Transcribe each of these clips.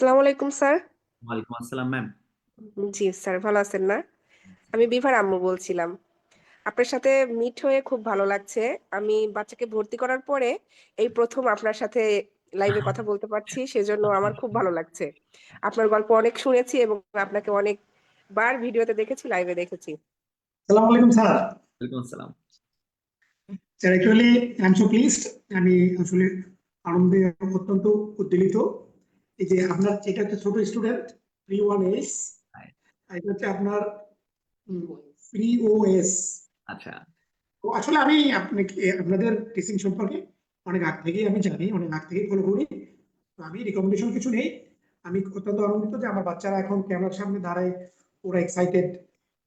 আসসালামু আলাইকুম স্যার। ওয়ালাইকুম আসসালাম ম্যাম। জি স্যার, ভালো আছেন না? আমি বিভার আম্মু বলছিলাম। আপনার সাথে মিট হয়ে খুব ভালো লাগছে। আমি বাচ্চাকে ভর্তি করার পরে এই প্রথম আপনার সাথে লাইভে কথা বলতে পারছি, সেজন্য আমার খুব ভালো লাগছে। আপনার গল্প অনেক শুনেছি এবং আপনাকে অনেকবার ভিডিওতে দেখেছি, লাইভে দেখেছি। সালাম আলাইকুম স্যার। ওয়ালাইকুম আসসালাম। Sir actually I am so pleased. আমি আসলে আনন্দে অত্যন্ত উদ্বেলিত। এই যে আপনার এটা হচ্ছে ছোট স্টুডেন্ট প্রি ওয়ান এস, হাই। এটা হচ্ছে আপনার প্রি ওএস। আচ্ছা। তো আসলে আমি আপনাকে আপনাদের টিচিং সম্পর্কে অনেক আগ থেকেই আমি জানি, অনেক আগ থেকেই ফলো করি। তো আমি রিকমেন্ডেশন কিছু নেই। আমি অত্যন্ত আনন্দিত যে আমার বাচ্চারা এখন ক্যামেরার সামনে দাঁড়ায়, ওরা এক্সাইটেড,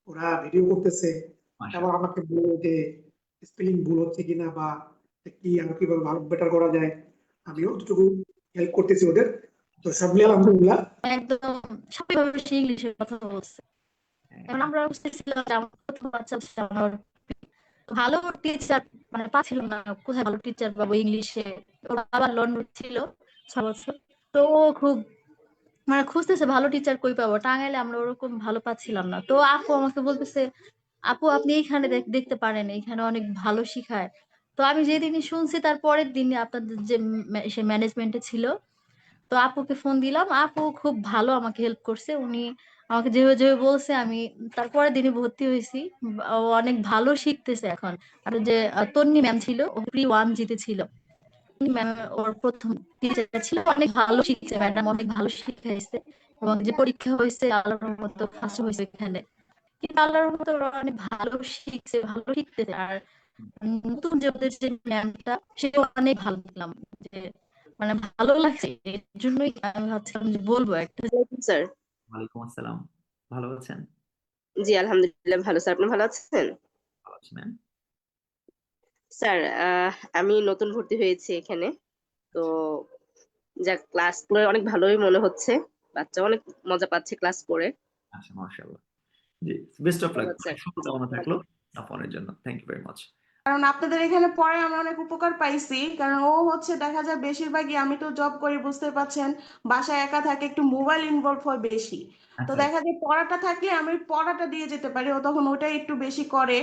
ওরা ভিডিও করতেছে, এবং মাশাআল্লাহ। আমাকে বলে যে স্পেলিং ভুল হচ্ছে কিনা বা কি আর কিভাবে ভালো বেটার করা যায়। আমিও অতটুকু হেল্প করতেছি ওদের। তো সব মিলিয়ে আলহামদুলিল্লাহ। একদম স্বাভাবিকভাবে সে ইংলিশে কথা বলছে। এখন হ্যাঁ, আমরা বুঝতেছিলাম যে আমার প্রথম বাচ্চা হচ্ছে আমার ভালো টিচার মানে পাচ্ছিলাম না, কোথায় ভালো টিচার পাবো ইংলিশে। ওর বাবা লন্ডন ছিল 6 বছর। তো ও খুব মানে খুঁজতেছে ভালো টিচার কই পাবো, টাঙ্গাইলে আমরা ওরকম ভালো পাচ্ছিলাম না। তো আপু আমাকে বলতেছে, আপু আপনি এইখানে দেখতে পারেন, এইখানে অনেক ভালো শিখায়। তো আমি যেদিনই শুনছি তার পরের দিনই আপনাদের যে সে ম্যানেজমেন্টে ছিল, তো আপুকে ফোন দিলাম। আপু খুব ভালো আমাকে হেল্প করছে। উনি আমাকে যেভাবে যেভাবে বলছে আমি তারপরে দিনে ভর্তি হয়েছি। ও অনেক ভালো শিখতেছে এখন। আর যে তন্নি ম্যাম ছিল, ও প্রি ওয়ান জিতেছিল। ম্যাম ওর প্রথম টিচার ছিল, অনেক ভালো শিখছে ম্যাডাম, অনেক ভালো শিখাইছে। এবং যে পরীক্ষা হয়েছে আল্লাহর মতো ফার্স্ট হয়েছে এখানে। কিন্তু আল্লাহর মতো ওরা অনেক ভালো শিখছে, ভালো শিখতেছে। আর নতুন যে ওদের যে ম্যামটা, সেটা অনেক ভালো দেখলাম, যে মানে ভালো লাগছে। এর জন্যই আমি ভাবছিলাম যে বলবো একটা। ওয়ালাইকুম স্যার। ওয়ালাইকুম আসসালাম। ভালো আছেন? জি আলহামদুলিল্লাহ ভালো স্যার, আপনি ভালো আছেন? ভালো আছি ম্যাম। স্যার আমি নতুন ভর্তি হয়েছি এখানে। তো যা ক্লাস করে অনেক ভালোই মনে হচ্ছে, বাচ্চা অনেক মজা পাচ্ছে ক্লাস করে। আচ্ছা, মাশাআল্লাহ। জি, বেস্ট অফ লাক। ধন্যবাদ স্যার। অনেক শুভকামনা থাকলো আপনার জন্য। Thank you very much. কারণ আপনাদের এখানে পড়ে আমরা অনেক উপকার পাইছি, কারণ ও হচ্ছে দেখা যায় বেশিরভাগই, আমি তো জব করি বুঝতে পারছেন, বাসায় একা থাকে, একটু মোবাইল ইনভলভ হয় বেশি। তো আচ্ছা। দেখা যায় পড়াটা থাকলে আমি পড়াটা দিয়ে যেতে পারি, ও তখন ওটাই একটু বেশি করে।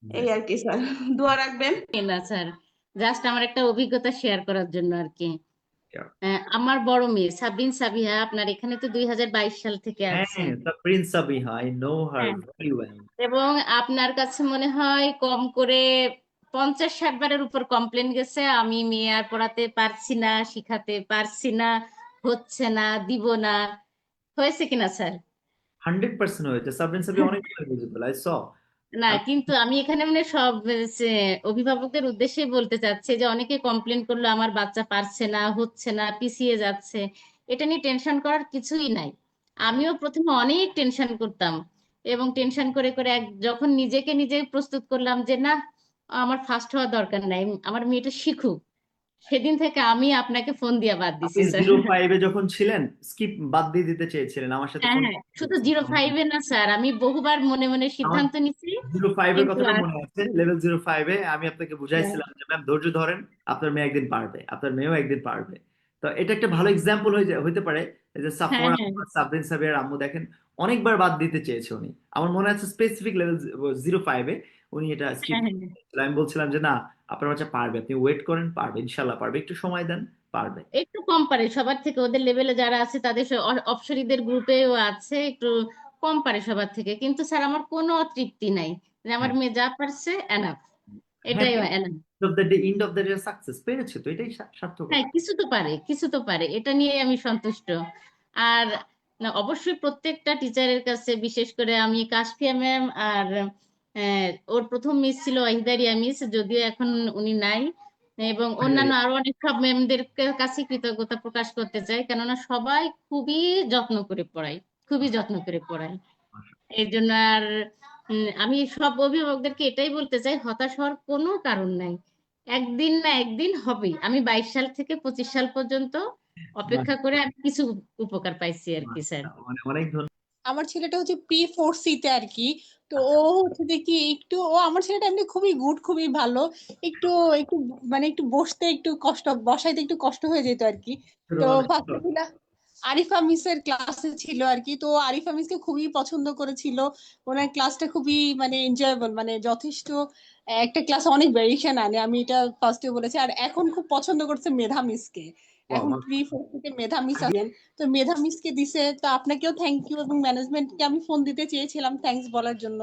জি। এই আর কি স্যার, দোয়া রাখবেন। না স্যার, জাস্ট আমার একটা অভিজ্ঞতা শেয়ার করার জন্য আর কি। Yeah. আমার বড় মেয়ে সাবিন সাবিহা আপনার এখানে তো 2022 সাল থেকে হ্যাঁ, আছে। The Prince Sabiha, I know her হ্যাঁ, ভেরি ওয়েল। এবং আপনার কাছে মনে হয় কম করে 50-60 বারের উপর কমপ্লেন গেছে, আমি মেয়ে আর পড়াতে পারছি না, শিখাতে পারছি না, হচ্ছে না, দিব না। হয়েছে কিনা স্যার? 100% হয়েছে। সাবরিন সাবি অনেক এলিজিবল, আই স। না, কিন্তু আমি এখানে মানে সব অভিভাবকদের উদ্দেশ্যে বলতে চাচ্ছি যে অনেকে কমপ্লেন করলো আমার বাচ্চা পারছে না, হচ্ছে না, পিছিয়ে যাচ্ছে। এটা নিয়ে টেনশন করার কিছুই নাই। আমিও প্রথমে অনেক টেনশন করতাম, এবং টেনশন করে করে যখন নিজেকে নিজে প্রস্তুত করলাম যে না, আমার ফার্স্ট হওয়ার দরকার নাই, আমার মেয়েটা শিখুক, সেদিন থেকে আমি আপনাকে ফোন দিয়ে বাদ আপনি দিছি স্যার। 05-এ যখন ছিলেন স্কিপ বাদ দিয়ে দিতে চেয়েছিলেন, আমার সাথে হ্যাঁ হ্যাঁ, শুধু 0-5 না স্যার, আমি বহুবার মনে মনে আমার সিদ্ধান্ত নিছি। 05-এর কিন্তু কথাটা আর মনে আছে। লেভেল 05-এ আমি আপনাকে বুঝাইছিলাম যে ম্যাম ধৈর্য ধরেন, আপনার মেয়ে একদিন পারবে, আপনার মেয়েও একদিন পারবে। তো এটা একটা ভালো এক্সাম্পল হইতে পারে। এই যে হ্যাঁ সাফওয়ান হ্যাঁ আহমদ, সাবরিন সাবিয়ার আম্মু দেখেন, অনেকবার বাদ দিতে চেয়েছে উনি। আমার মনে আছে স্পেসিফিক লেভেল 05-এ উনি এটা স্কিপ। হ্যাঁ হ্যাঁ, আমি বলছিলাম যে না, আপনার বাচ্চা পারবে, আপনি ওয়েট করেন, পারবে, ইনশাল্লাহ পারবে, একটু সময় দেন, পারবে। একটু কম পারে সবার থেকে, ওদের লেভেলে যারা আছে তাদের অপসরীদের গ্রুপেও আছে, একটু কম পারে সবার থেকে। কিন্তু স্যার আমার কোনো অতৃপ্তি নাই, যে আমার হ্যাঁ, মেয়ে যা পারছে এনাফ, এটাই happy enough. Of the day, end of the day success পেরেছে, তো এটাই হ্যাঁ, সার্থকতা। কিছু তো পারে, কিছু তো পারে, এটা নিয়ে আমি সন্তুষ্ট। আর না, অবশ্যই প্রত্যেকটা টিচারের কাছে, বিশেষ করে আমি কাশফিয়া ম্যাম আর ওর প্রথম মিস ছিল ওয়াহিদারিয়া মিস, যদিও এখন উনি নাই, এবং অন্যান্য আরো অনেক সব ম্যামদের কাছে কৃতজ্ঞতা প্রকাশ করতে চাই, কেননা সবাই খুবই যত্ন করে পড়ায়, খুবই যত্ন করে পড়ায়। এই জন্য আর আমি সব অভিভাবকদেরকে এটাই বলতে চাই, হতাশ হওয়ার কোনো কারণ নাই। একদিন না একদিন হবেই। আমি 22 সাল থেকে 25 সাল পর্যন্ত অপেক্ষা করে আমি কিছু উপকার পাইছি আর কি স্যার। মানে অনেক ধন্যবাদ। আমার ছেলেটা হচ্ছে P4C-তে আর কি। তো ও আচ্ছা। হচ্ছে যে কি একটু, ও আমার ছেলেটা এমনি খুবই গুড, খুবই ভালো। একটু একটু মানে একটু বসতে একটু কষ্ট, বসাইতে একটু কষ্ট হয়ে যেত আর কি। ছোট তো মানুষ তো। বাচ্চাগুলা আরিফা মিসের ক্লাসে ছিল আর কি। তো আরিফা মিসকে খুবই পছন্দ করেছিল, ওনার ক্লাসটা খুবই মানে এনজয়েবল, মানে যথেষ্ট একটা ক্লাস, অনেক ভেরিয়েশন আনে, আমি এটা ফার্স্টে বলেছি। আর এখন খুব পছন্দ করছে মেধা মিসকে, এখন বাহ, 3-4 থেকে মেধা মিস আসেন। তো মেধা মিসকে দিছে, তো আপনাকেও থ্যাংক ইউ, এবং ম্যানেজমেন্টকে আমি ফোন দিতে চেয়েছিলাম থ্যাঙ্কস বলার জন্য।